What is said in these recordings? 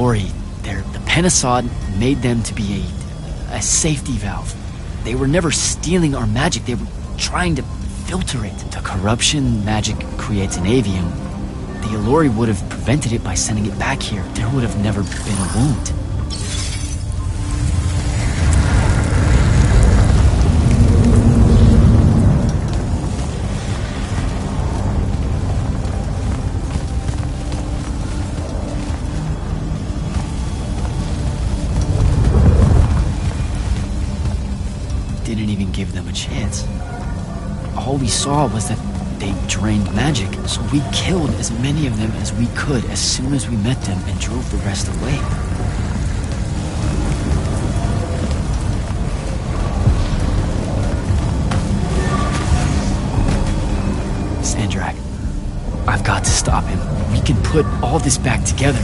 Ilori, the Penasod made them to be a safety valve. They were never stealing our magic, they were trying to filter it. The corruption magic creates in Aveum, the Ilori would have prevented it by sending it back here. There would have never been a wound. Didn't even give them a chance. All we saw was that they drained magic, so we killed as many of them as we could as soon as we met them and drove the rest away. Sandrak, I've got to stop him. We can put all this back together.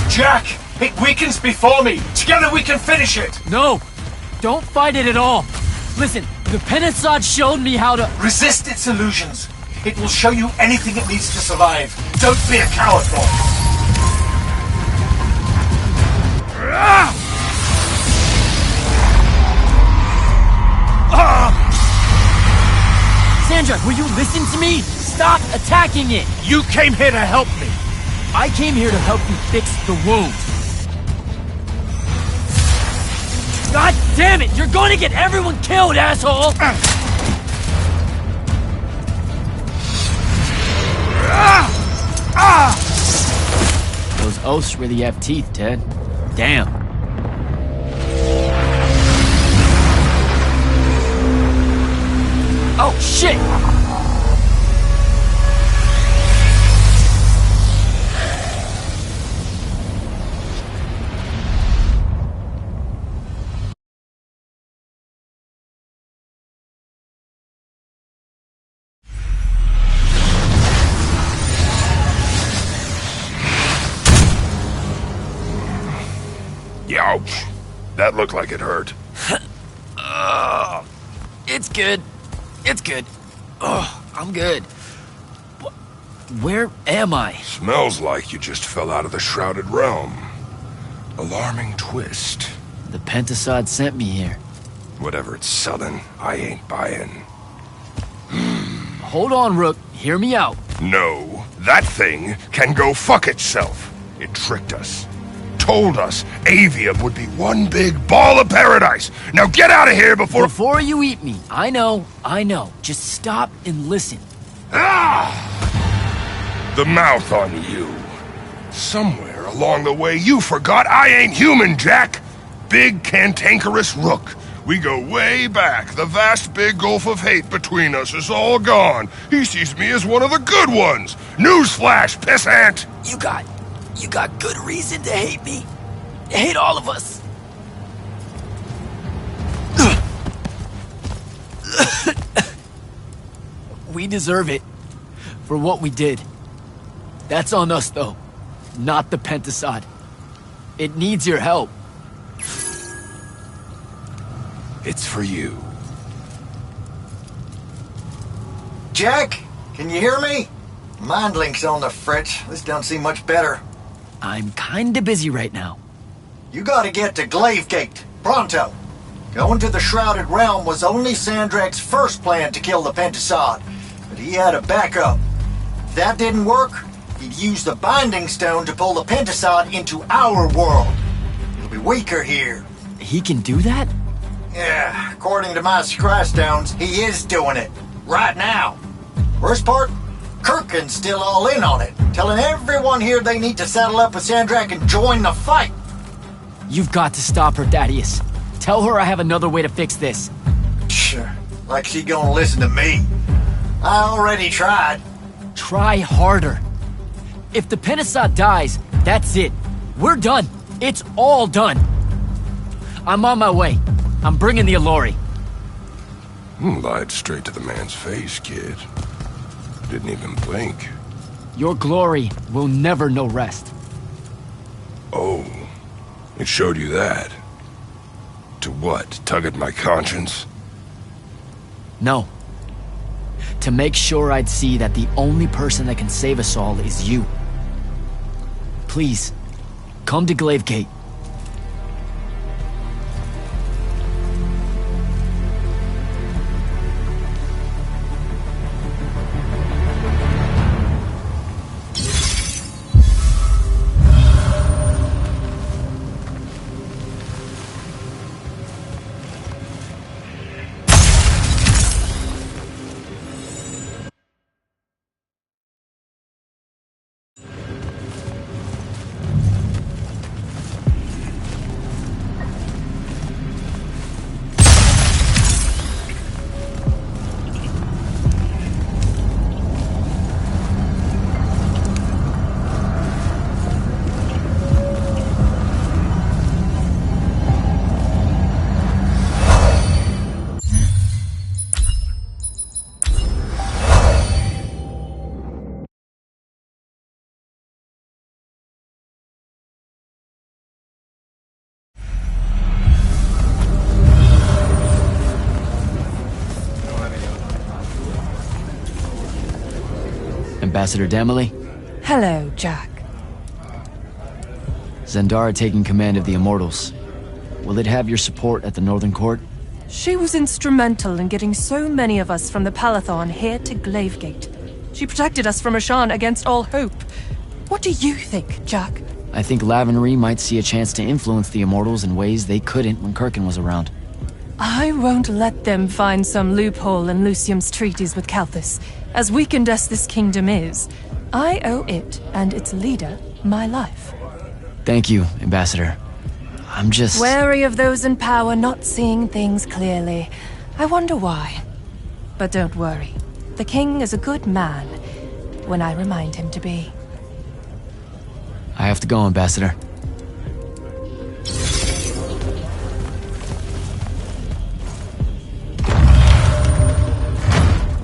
Jack! It weakens before me! Together we can finish it! No! Don't fight it at all! Listen, the Penasod showed me how to... Resist its illusions. It will show you anything it needs to survive. Don't be a coward, boy! Sandra, will you listen to me? Stop attacking it! You came here to help me! I came here to help you fix the wound. God damn it! You're going to get everyone killed, asshole! Those oaths really have teeth, Ted. Damn. Oh, shit! Ouch. That looked like it hurt. It's good. It's good. Oh, I'm good. Where am I? Smells like you just fell out of the Shrouded Realm. Alarming twist. The Pentasod sent me here. Whatever it's selling, I ain't buying. Hold on, Rook. Hear me out. No, that thing can go fuck itself. It tricked us. Told us Aveum would be one big ball of paradise. Now get out of here before... Before you eat me. I know. Just stop and listen. The mouth on you. Somewhere along the way you forgot I ain't human, Jack. Big cantankerous Rook. We go way back. The vast big gulf of hate between us is all gone. He sees me as one of the good ones. Newsflash, pissant! You got good reason to hate me. Hate all of us. We deserve it for what we did. That's on us, though, not the Pentasod. It needs your help. It's for you. Jack, can you hear me? Mind link's on the fritz. This don't seem much better. I'm kinda busy right now. You gotta get to Glavegate. Pronto. Going to the Shrouded Realm was only Sandrak's first plan to kill the Pentasod, but he had a backup. If that didn't work, he'd use the Binding Stone to pull the Pentasod into our world. It'll be weaker here. He can do that? Yeah, according to my Scry Stones, he is doing it. Right now. Worst part? Kirkin's still all in on it, telling everyone here they need to saddle up with Sandrak and join the fight. You've got to stop her, Thaddeus. Tell her I have another way to fix this. Sure, like she gonna listen to me. I already tried. Try harder. If the Pentasod dies, that's it. We're done. It's all done. I'm on my way. I'm bringing the Allori. Lied straight to the man's face, kid. Didn't even blink. Your glory will never know rest. Oh, it showed you that. To what? Tug at my conscience? No. To make sure I'd see that the only person that can save us all is you. Please, come to Glavegate. Ambassador Damley? Hello, Jack. Zendara taking command of the Immortals. Will it have your support at the Northern Court? She was instrumental in getting so many of us from the Palathon here to Glavegate. She protected us from Rashan against all hope. What do you think, Jack? I think Lavenry might see a chance to influence the Immortals in ways they couldn't when Kirkin was around. I won't let them find some loophole in Lucium's treaties with Kalthus. As weakened as this kingdom is, I owe it and its leader my life. Thank you, Ambassador. I'm just... Wary of those in power not seeing things clearly. I wonder why. But don't worry. The king is a good man, when I remind him to be. I have to go, Ambassador.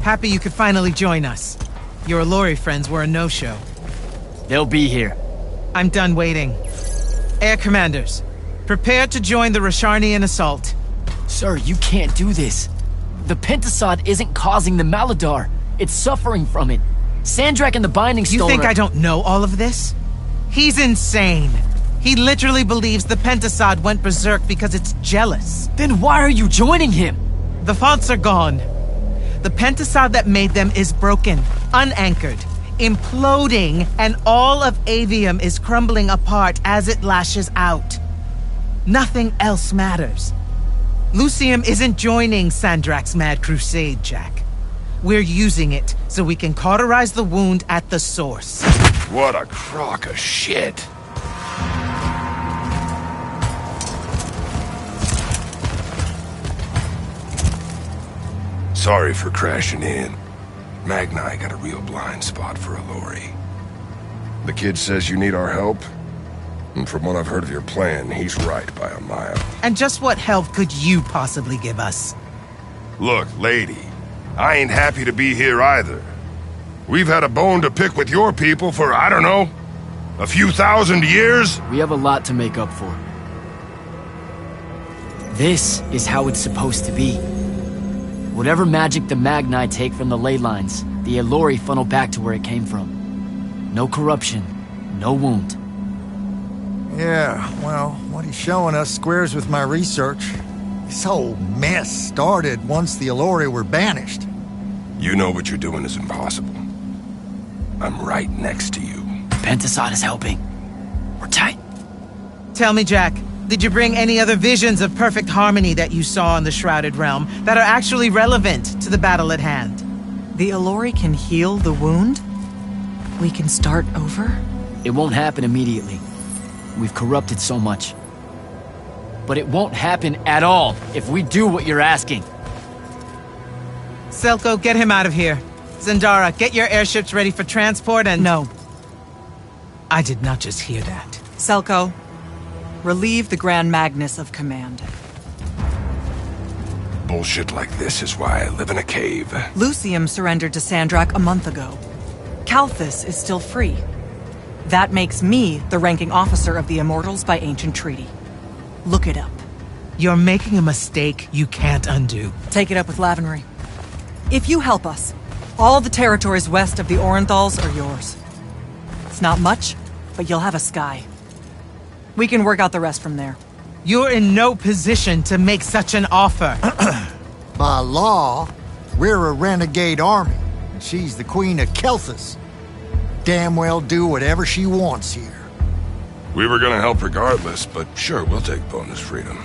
Happy you could finally join us. Your Allori friends were a no-show. They'll be here. I'm done waiting. Air Commanders, prepare to join the Rasharnian assault. Sir, you can't do this. The Pentasod isn't causing the Maladar. It's suffering from it. Sandrak and the Binding Stone You think I don't know all of this? He's insane. He literally believes the Pentasod went berserk because it's jealous. Then why are you joining him? The fonts are gone. The Pentasod that made them is broken, unanchored, imploding, and all of Aveum is crumbling apart as it lashes out. Nothing else matters. Lucium isn't joining Sandrak's mad crusade, Jack. We're using it so we can cauterize the wound at the source. What a crock of shit. Sorry for crashing in. Magni got a real blind spot for Allori. The kid says you need our help, and from what I've heard of your plan, he's right by a mile. And just what help could you possibly give us? Look, lady, I ain't happy to be here either. We've had a bone to pick with your people for, I don't know, a few thousand years? We have a lot to make up for. This is how it's supposed to be. Whatever magic the Magni take from the ley lines, the Allori funnel back to where it came from. No corruption, no wound. Yeah, well, what he's showing us squares with my research. This whole mess started once the Allori were banished. You know what you're doing is impossible. I'm right next to you. Pentasod is helping. We're tight. Tell me, Jack, did you bring any other visions of perfect harmony that you saw in the Shrouded Realm that are actually relevant to the battle at hand? The Allori can heal the wound? We can start over? It won't happen immediately. We've corrupted so much. But it won't happen at all if we do what you're asking. Selko, get him out of here. Zendara, get your airships ready for transport and... No. I did not just hear that. Selko, relieve the Grand Magnus of command. Bullshit like this is why I live in a cave. Lucium surrendered to Sandrak a month ago. Calthus is still free. That makes me the ranking officer of the Immortals by ancient treaty. Look it up. You're making a mistake you can't undo. Take it up with Lavenry. If you help us, all the territories west of the Orenthals are yours. It's not much, but you'll have a sky. We can work out the rest from there. You're in no position to make such an offer. By law, we're a renegade army, and she's the queen of Kelthus. Damn well do whatever she wants here. We were gonna help regardless, but sure, we'll take bonus freedom.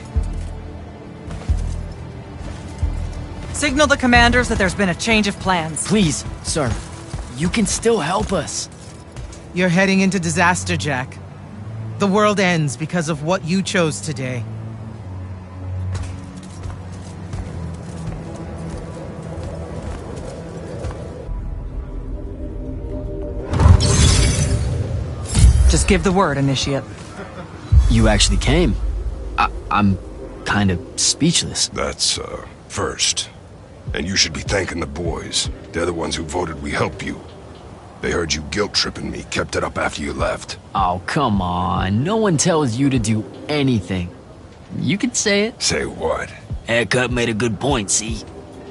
Signal the commanders that there's been a change of plans. Please, sir. You can still help us. You're heading into disaster, Jack. The world ends because of what you chose today. Just give the word, Initiate. You actually came. I'm kind of speechless. That's, first. And you should be thanking the boys. They're the ones who voted we help you. They heard you guilt-tripping me, kept it up after you left. Oh, come on. No one tells you to do anything. You can say it. Say what? Haircut made a good point, see?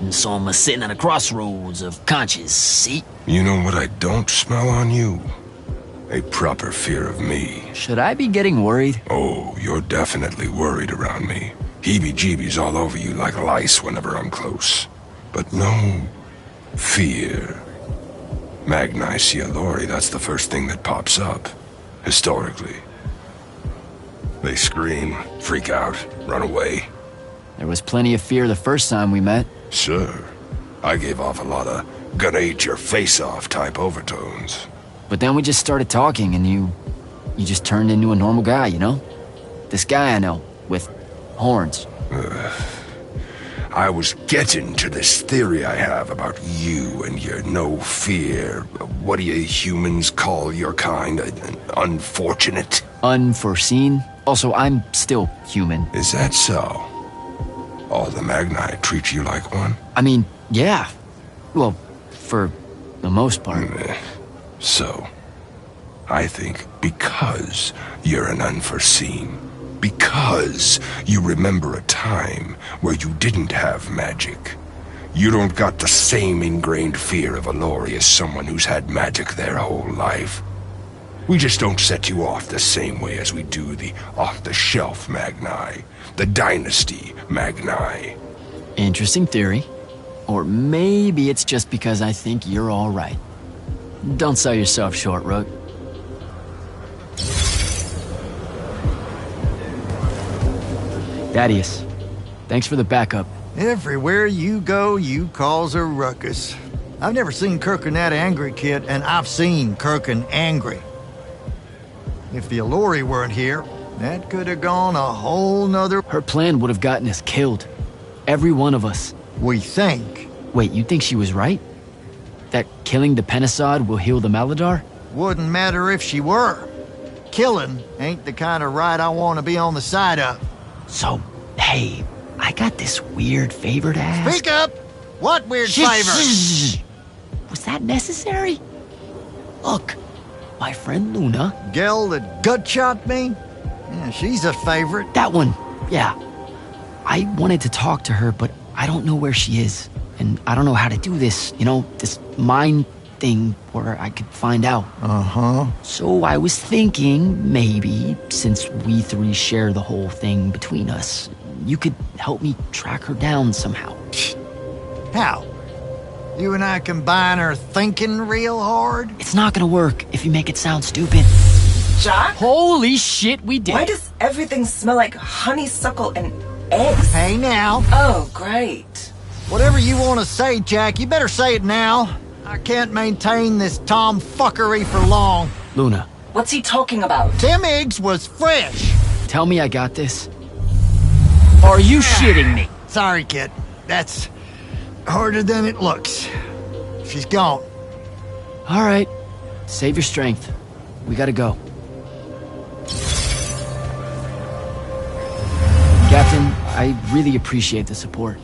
And so I'm sitting at a crossroads of conscience, see? You know what I don't smell on you? A proper fear of me. Should I be getting worried? Oh, you're definitely worried around me. Heebie-jeebies all over you like lice whenever I'm close. But no fear. Magni see Allori, that's the first thing that pops up. Historically. They scream, freak out, run away. There was plenty of fear the first time we met. Sure. I gave off a lot of gonna eat your face off type overtones. But then we just started talking and you just turned into a normal guy, you know? This guy I know, with horns. I was getting to this theory I have about you and your no fear. What do you humans call your kind? Unfortunate? Unforeseen? Also, I'm still human. Is that so? All the Magni treat you like one? I mean, yeah. Well, for the most part. So, I think because you're an unforeseen, because you remember a time where you didn't have magic, you don't got the same ingrained fear of Allori as someone who's had magic their whole life. We just don't set you off the same way as we do the off-the-shelf Magni, the Dynasty Magni. Interesting theory. Or maybe it's just because I think you're all right. Don't sell yourself short, Rook. Thaddeus, thanks for the backup. Everywhere you go, you cause a ruckus. I've never seen Kirkin that angry, kid, and I've seen Kirkin angry. If the Allori weren't here, that could have gone a whole nother... Her plan would have gotten us killed. Every one of us. We think. Wait, you think she was right? That killing the Pentasod will heal the Maladar? Wouldn't matter if she were. Killing ain't the kind of right I want to be on the side of. So, hey, I got this weird favor to ask. Speak up! What weird favor? Was that necessary? Look, my friend Luna... Gel that gut-shot me? Yeah, she's a favorite. That one, yeah. I wanted to talk to her, but I don't know where she is. And I don't know how to do this, you know, this mind thing where I could find out. Uh-huh. So I was thinking, maybe, since we three share the whole thing between us, you could help me track her down somehow. How? You and I combine our thinking real hard? It's not gonna work if you make it sound stupid. Jack? Holy shit, we did Why it. does everything smell like honeysuckle and eggs? Hey now. Oh, great. Whatever you want to say, Jack, you better say it now. I can't maintain this tomfuckery for long. Luna, What's he talking about? Them eggs was fresh. tell me I got this. Are you shitting me? Sorry, kid. That's harder than it looks. She's gone. All right, save your strength. We gotta go. Captain, I really appreciate the support.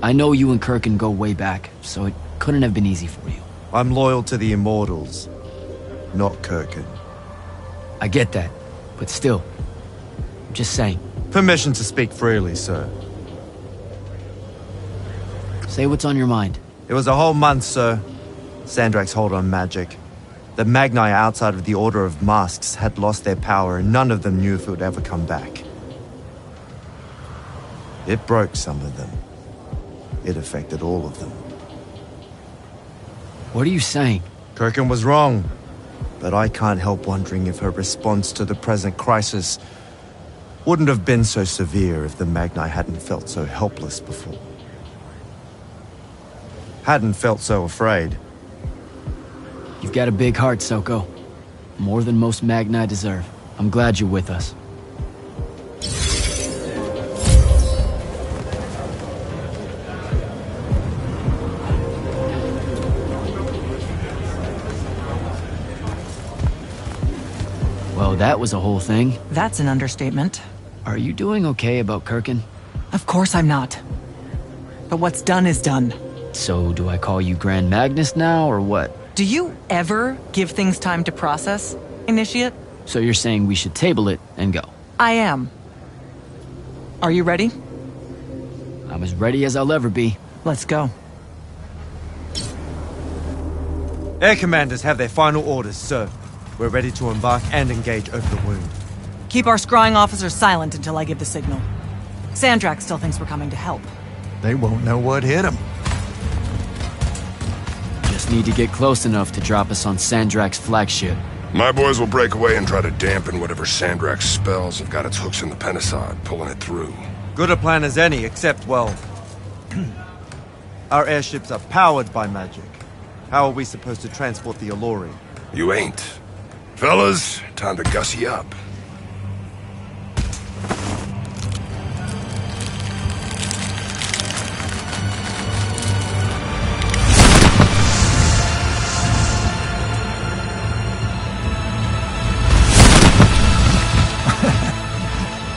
I know you and Kirkin go way back, so it couldn't have been easy for you. I'm loyal to the Immortals, not Kirkin. I get that, but still, I'm just saying. Permission to speak freely, sir. Say what's on your mind. It was a whole month, sir. Sandrak's hold on magic. The Magni outside of the Order of Masks had lost their power, and none of them knew if it would ever come back. It broke some of them. It affected all of them. What are you saying? Kirkin was wrong, but I can't help wondering if her response to the present crisis wouldn't have been so severe if the Magni hadn't felt so helpless before. Hadn't felt so afraid. You've got a big heart, Soko. More than most Magni deserve. I'm glad you're with us. Well, that was a whole thing. That's an understatement. Are you doing okay about Kirkin? Of course I'm not. But what's done is done. So, do I call you Grand Magnus now, or what? Do you ever give things time to process, Initiate? So you're saying we should table it and go? I am. Are you ready? I'm as ready as I'll ever be. Let's go. Air commanders have their final orders, sir. We're ready to embark and engage over the wound. Keep our scrying officers silent until I give the signal. Sandrak still thinks we're coming to help. They won't know what hit them. Just need to get close enough to drop us on Sandrak's flagship. My boys will break away and try to dampen whatever Sandrak's spells have got its hooks in the Pentasod, pulling it through. Good a plan as any, except, well... our airships are powered by magic. How are we supposed to transport the Alluri? You ain't. Fellas, time to gussy up.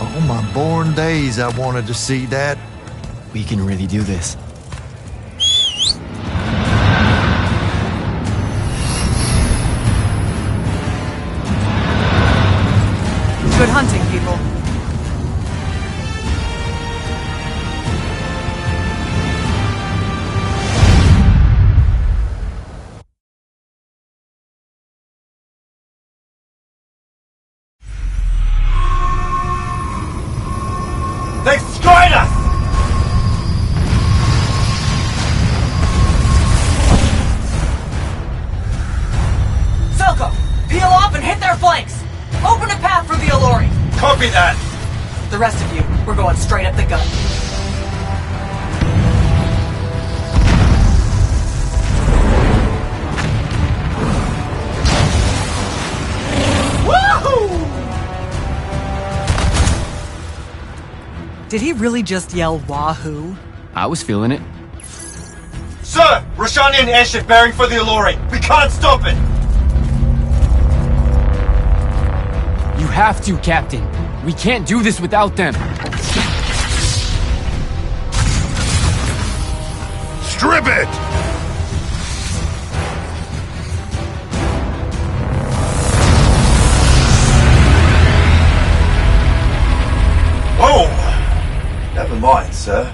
All my born days I wanted to see that. We can really do this. Good hunting, people. They destroyed us! Selko, peel off and hit their flanks! Open a path for the Alluri! Copy that! The rest of you, we're going straight up the gut. Woohoo! Did he really just yell wahoo? I was feeling it. Sir! Roshanian airship bearing for the Alluri! We can't stop it! You have to, Captain. We can't do this without them. Strip it! Whoa! Never mind, sir.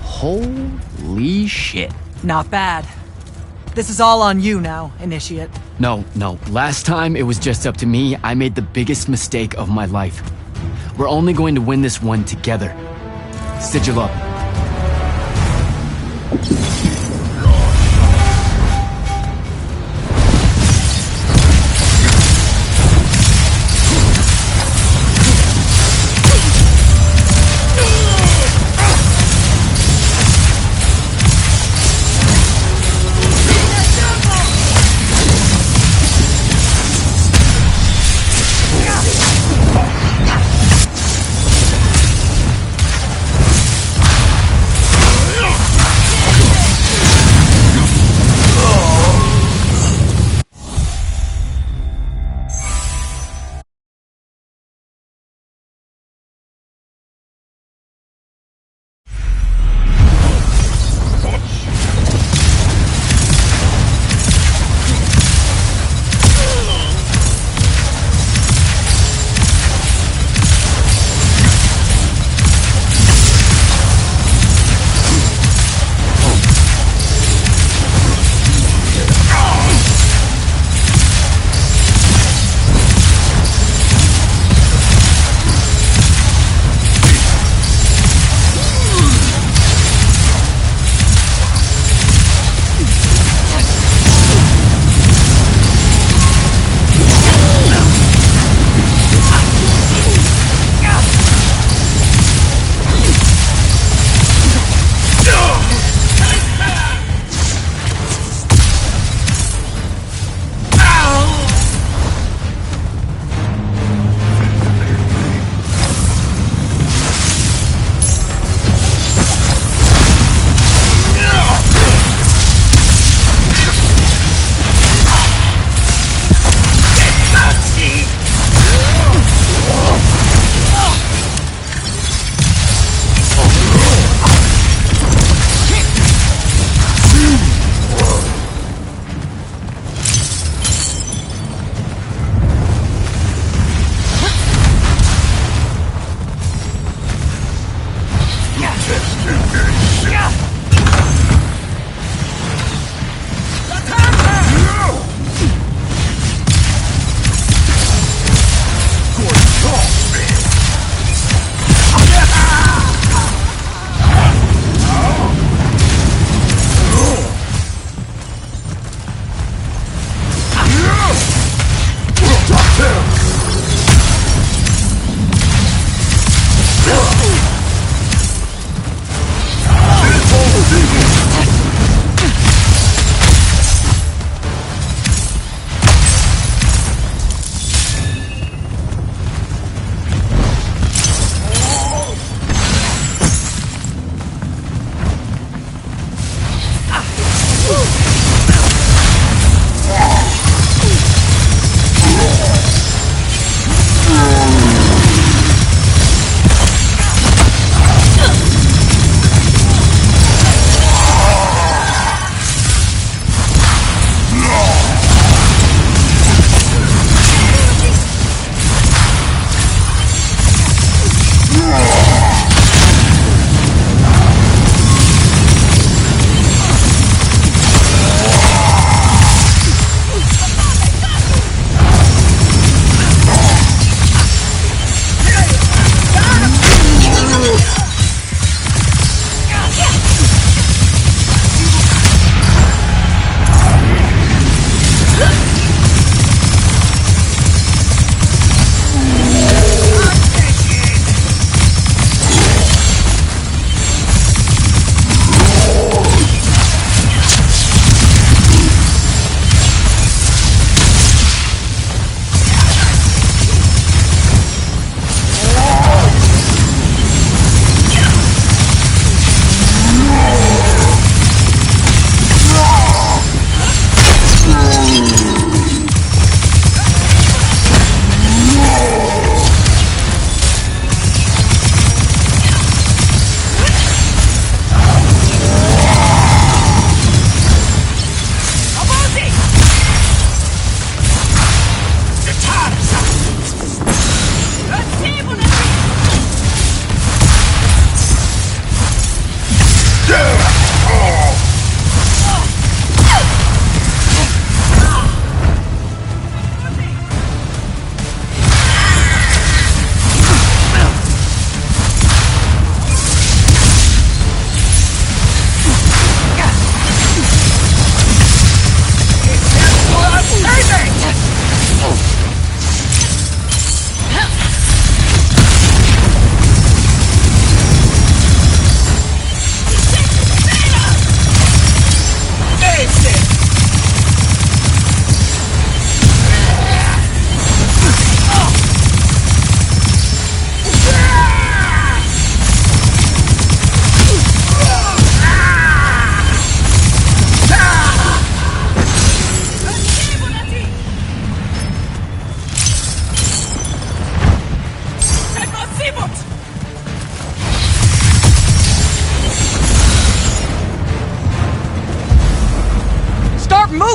Holy shit. Not bad. This is all on you now, Initiate. No. Last time it was just up to me. I made the biggest mistake of my life. We're only going to win this one together. Sigil up.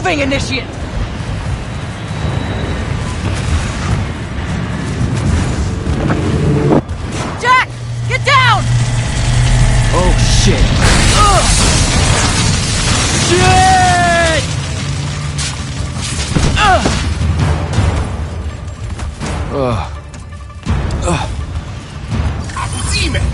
Moving, Initiate! Jack! Get down! Oh, shit. Shit! Demon!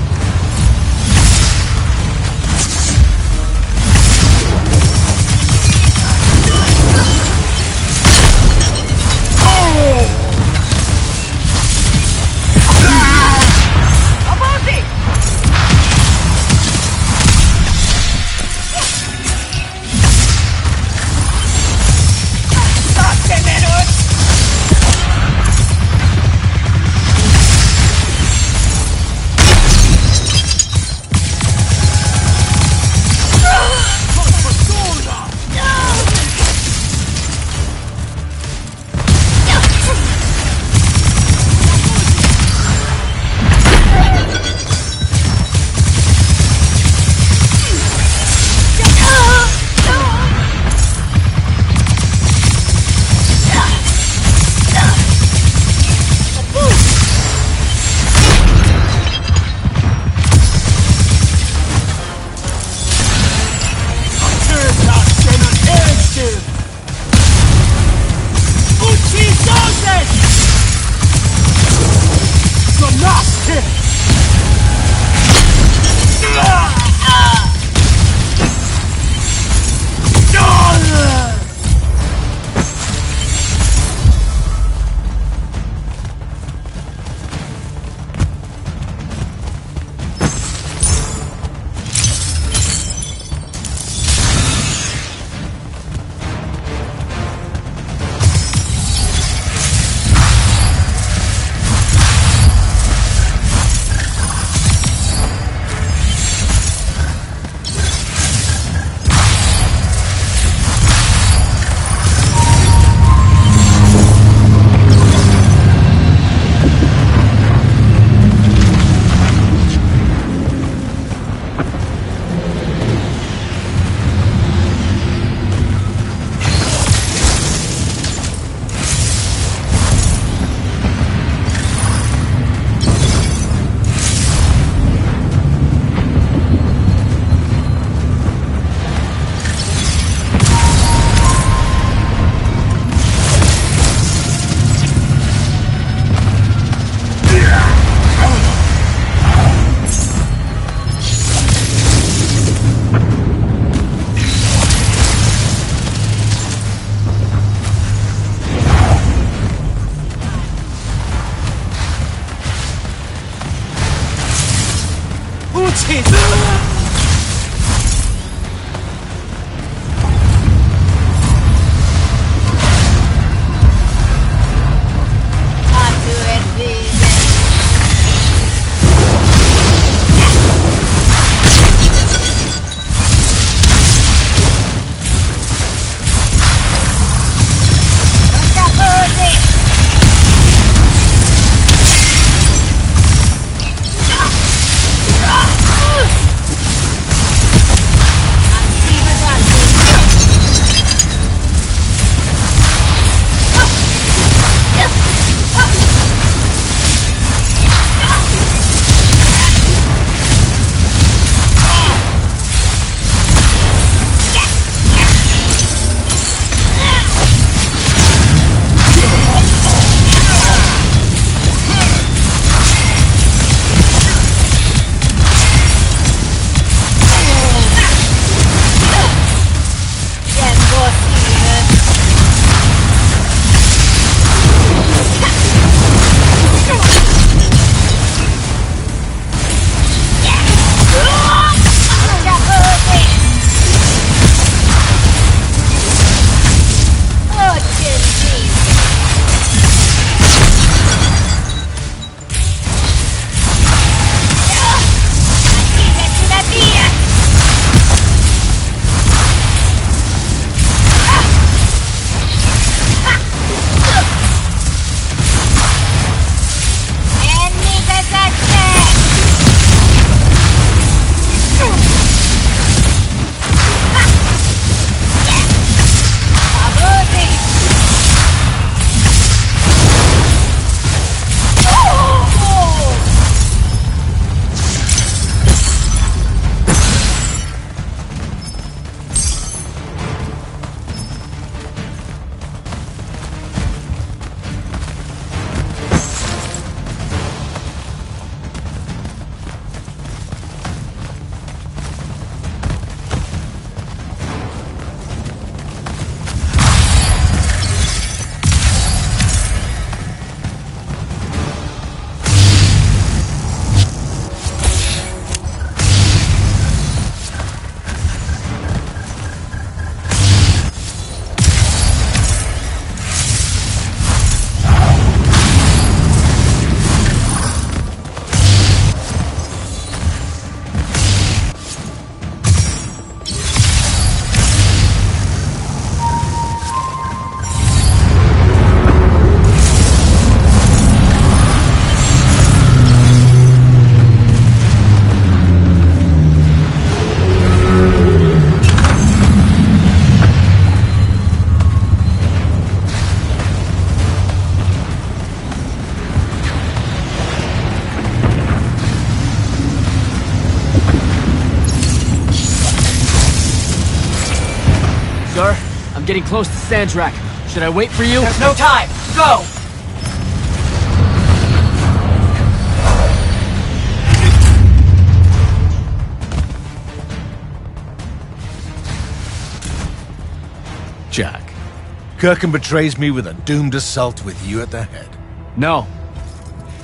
Sir, I'm getting close to Sandrak. Should I wait for you? There's no time! Go! Jack, Kirkham betrays me with a doomed assault with you at the head. No.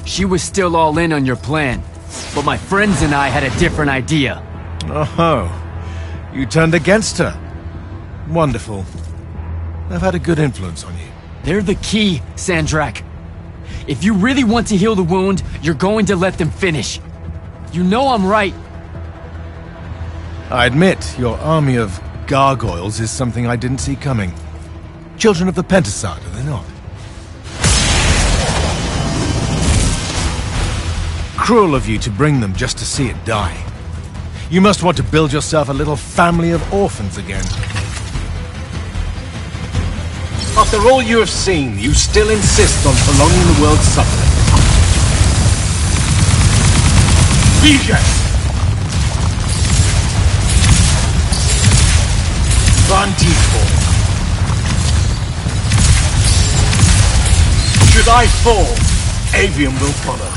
She was still all in on your plan. But my friends and I had a different idea. Oh, you turned against her. Wonderful. I've had a good influence on you. They're the key, Sandrak. If you really want to heal the wound, you're going to let them finish. You know I'm right. I admit, your army of gargoyles is something I didn't see coming. Children of the Pentasod, are they not? Cruel of you to bring them just to see it die. You must want to build yourself a little family of orphans again. After all you have seen, you still insist on prolonging the world's suffering. Vision! Should I fall, Aveum will follow.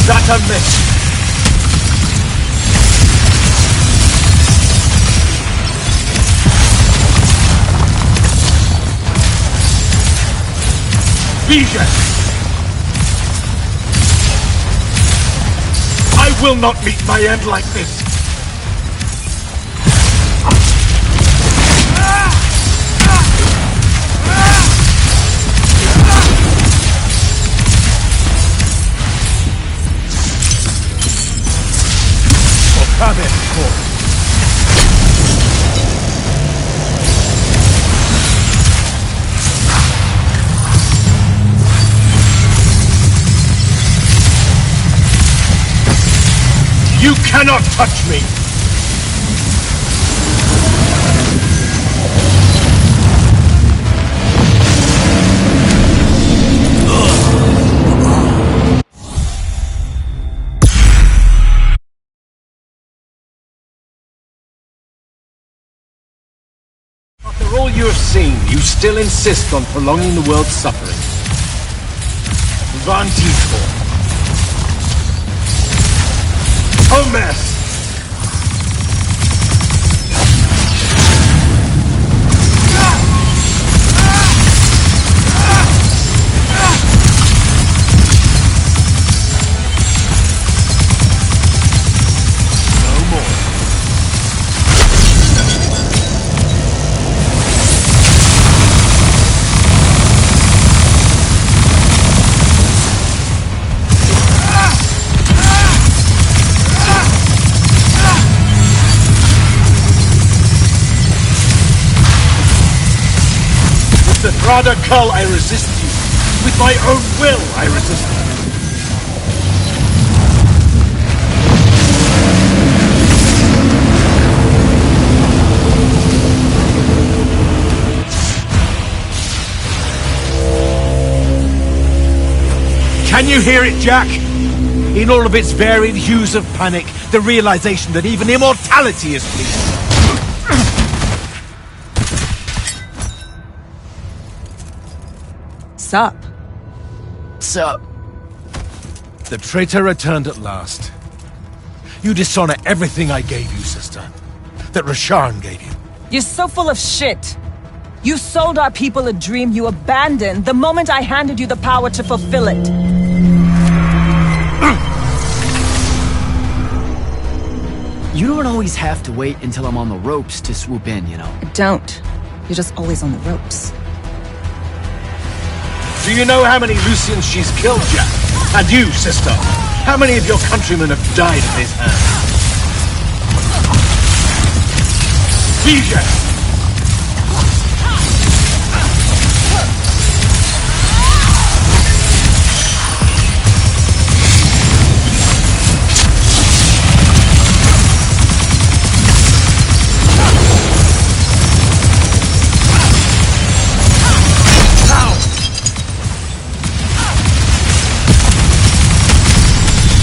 That a miss. Vision! I will not meet my end like this. You cannot touch me! After all you have seen, you still insist on prolonging the world's suffering. Vantifor. Oh, mess! With the Thrada Cull, I resist you. With my own will, I resist you. Can you hear it, Jack? In all of its varied hues of panic, the realization that even immortality is fleeting. Sup? Sup? The traitor returned at last. You dishonor everything I gave you, sister. That Rasharn gave you. You're so full of shit. You sold our people a dream you abandoned the moment I handed you the power to fulfill it. You don't always have to wait until I'm on the ropes to swoop in, you know. Don't. You're just always on the ropes. Do you know how many Lucians she's killed, Jack? And you, sister, how many of your countrymen have died at his hands? DJ!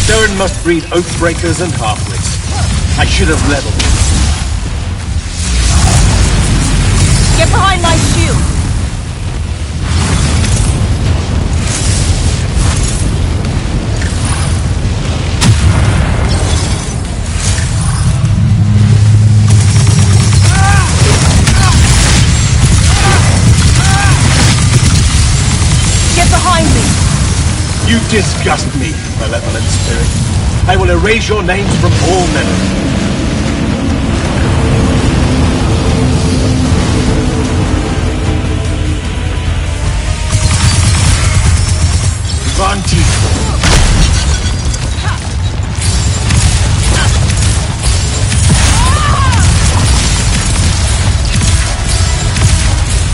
Saren must breed Oathbreakers and Halfwits. I should have leveled him. Get behind my shield! Get behind me! You disgust me, malevolent spirit. I will erase your names from all memory. Von Teeth.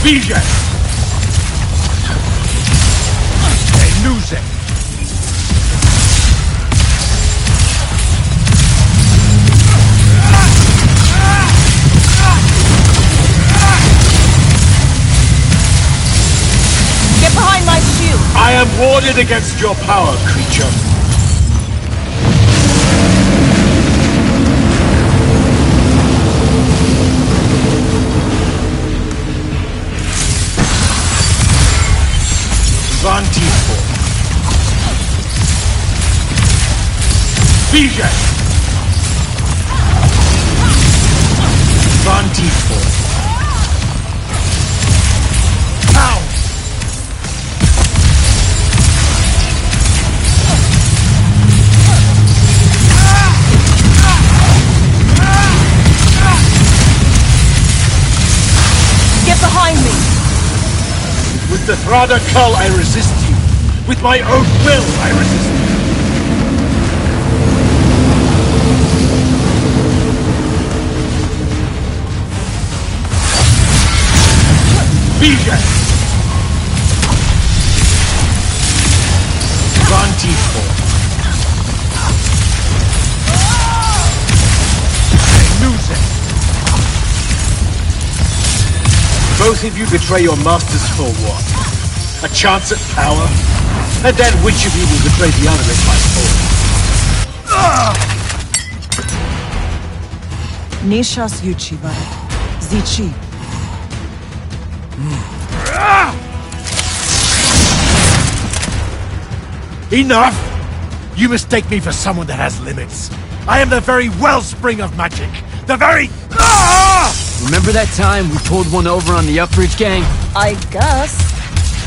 Bijak. Nuse. Get behind my shield! I am warded against your power, creature. Von Teeford. Bijak. Von Teeford. Pow! Get behind me! With the Thrada Cull, I resist you. With my own will, I resist you. Bijak! Von Teeford. Nuse. Both of you betray your masters for what? A chance at power? And then which of you will betray the other in my fall? Nishas Yuchiba. Zichi. Enough! You mistake me for someone that has limits. I am the very wellspring of magic. The very... Remember that time we pulled one over on the Upbridge gang? I guess.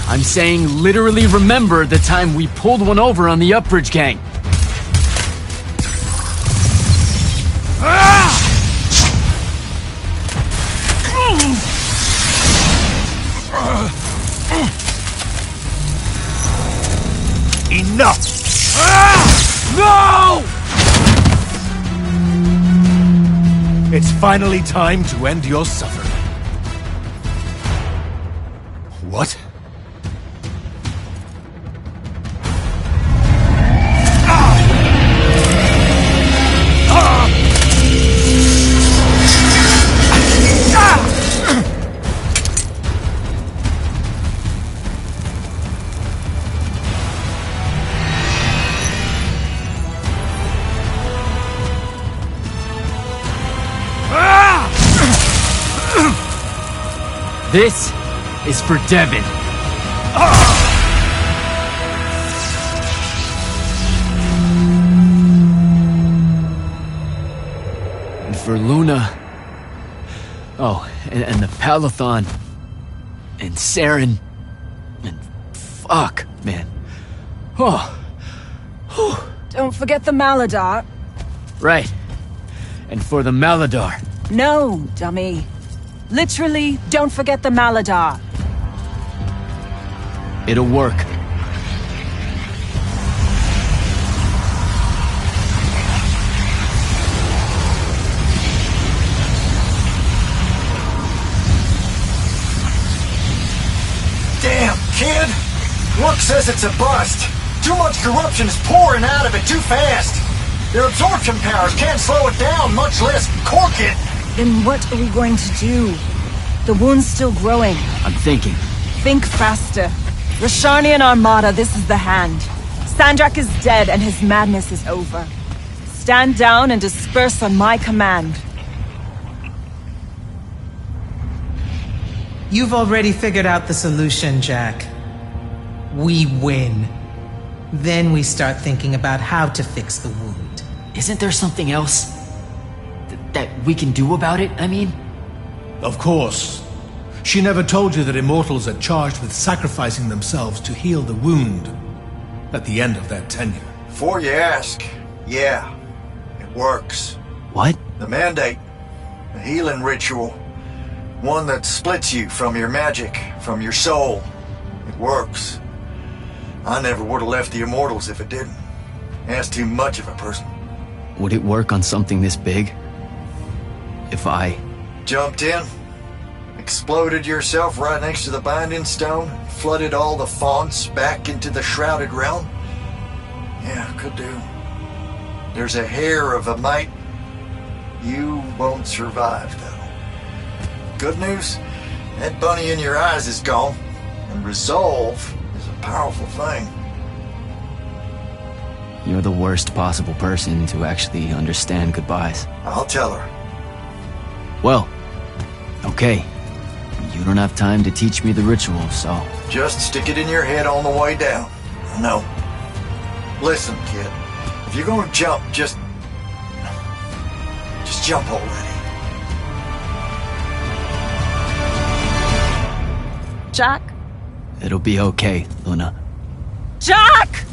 I'm saying literally remember the time we pulled one over on the Upbridge gang. Enough! No! It's finally time to end your suffering. What? This is for Devin. And for Luna. Oh, and the Palathon. And Saren. And fuck, man. Oh. Don't forget the Maladar. Right. And for the Maladar. No, dummy. Literally, don't forget the Maladar. It'll work. Damn, kid! Rook says it's a bust. Too much corruption is pouring out of it too fast. Their absorption powers can't slow it down, much less cork it. Then what are we going to do? The wound's still growing. I'm thinking. Think faster. Rashanian Armada, this is the hand. Sandrak is dead and his madness is over. Stand down and disperse on my command. You've already figured out the solution, Jack. We win. Then we start thinking about how to fix the wound. Isn't there something else that we can do about it, I mean? Of course. She never told you that Immortals are charged with sacrificing themselves to heal the wound at the end of their tenure. Before you ask, yeah, it works. What? The Mandate. A healing ritual. One that splits you from your magic, from your soul. It works. I never would have left the Immortals if it didn't. That's too much of a person. Would it work on something this big? If I... Jumped in, exploded yourself right next to the binding stone, flooded all the fonts back into the shrouded realm? Yeah, could do. There's a hair of a mite. You won't survive, though. Good news, that bunny in your eyes is gone, and resolve is a powerful thing. You're the worst possible person to actually understand goodbyes. I'll tell her. Well, okay. You don't have time to teach me the ritual, so... Just stick it in your head on the way down. No. Listen, kid. If you're gonna jump, just jump already. Jack? It'll be okay, Luna. Jack!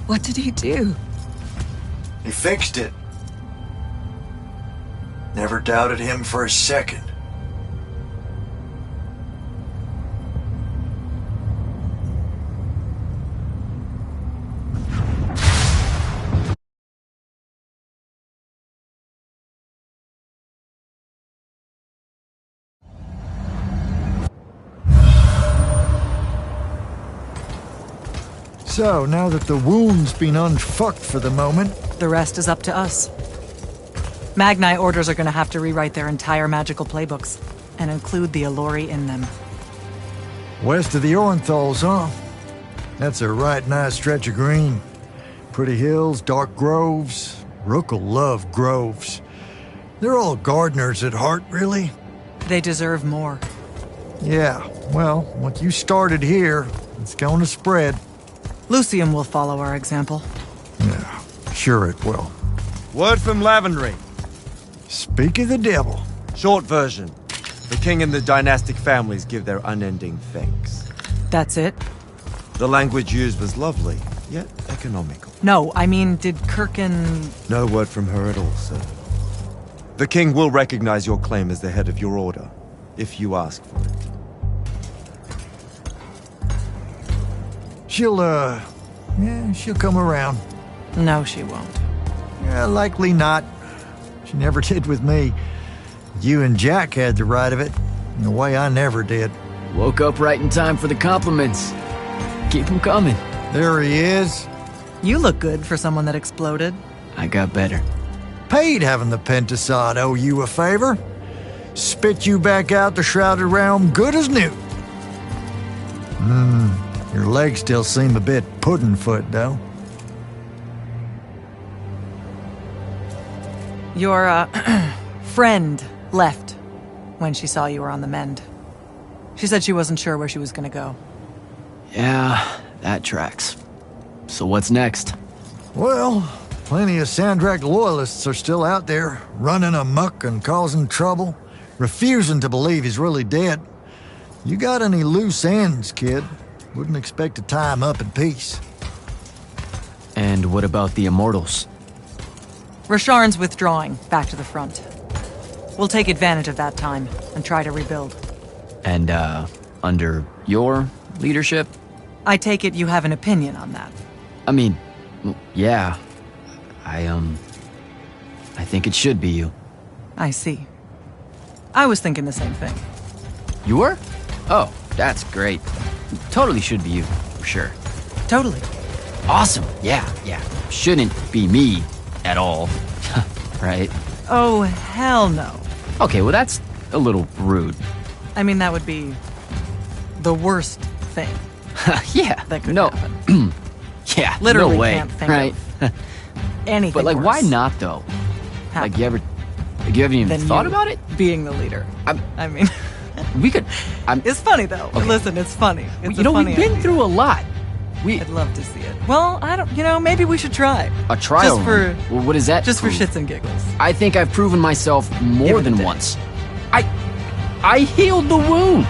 What did he do? He fixed it. Never doubted him for a second. So, now that the wound's been unfucked for the moment... The rest is up to us. Magni orders are gonna have to rewrite their entire magical playbooks, and include the Allori in them. West of the Orenthals, huh? That's a right nice stretch of green. Pretty hills, dark groves. Rook'll love groves. They're all gardeners at heart, really. They deserve more. Yeah, well, what you started here, it's gonna spread. Lucium will follow our example. Yeah, sure it will. Word from Lavendry. Speak of the devil. Short version. The king and the dynastic families give their unending thanks. That's it? The language used was lovely, yet economical. No, I mean, did Kirkin... No word from her at all, sir. The king will recognize your claim as the head of your order, if you ask for it. She'll come around. No, she won't. Yeah, likely not. She never did with me. You and Jack had the right of it, in a way I never did. Woke up right in time for the compliments. Keep them coming. There he is. You look good for someone that exploded. I got better. Paid having the Pentasod owe you a favor. Spit you back out the Shrouded Realm good as new. Your legs still seem a bit pudding-foot, though. Your, friend left when she saw you were on the mend. She said she wasn't sure where she was gonna go. Yeah, that tracks. So what's next? Well, plenty of Sandrak loyalists are still out there, running amok and causing trouble, refusing to believe he's really dead. You got any loose ends, kid? Wouldn't expect to tie him up in peace. And what about the Immortals? Rasharn's withdrawing back to the front. We'll take advantage of that time and try to rebuild. And, under your leadership? I take it you have an opinion on that. I mean, yeah. I think it should be you. I see. I was thinking the same thing. You were? Oh, that's great. Totally should be you, for sure. Totally. Awesome. Yeah. Shouldn't be me at all. Right? Oh, hell no. Okay, well that's a little rude. I mean, that would be the worst thing. Yeah. That could happen. Yeah, Literally no way, can't think right? of anything But like, worse why not though? happen Like, you haven't even than thought you about it? Being the leader. I mean, we could. it's funny though. Okay. Listen, it's funny. It's You know, funny we've been idea. through a lot. I'd love to see it. Well, I don't. Maybe we should try. A trial Just run? for Well, what is that? just prove? for shits and giggles. I think I've proven myself more Give it a than day. once. I healed the wound.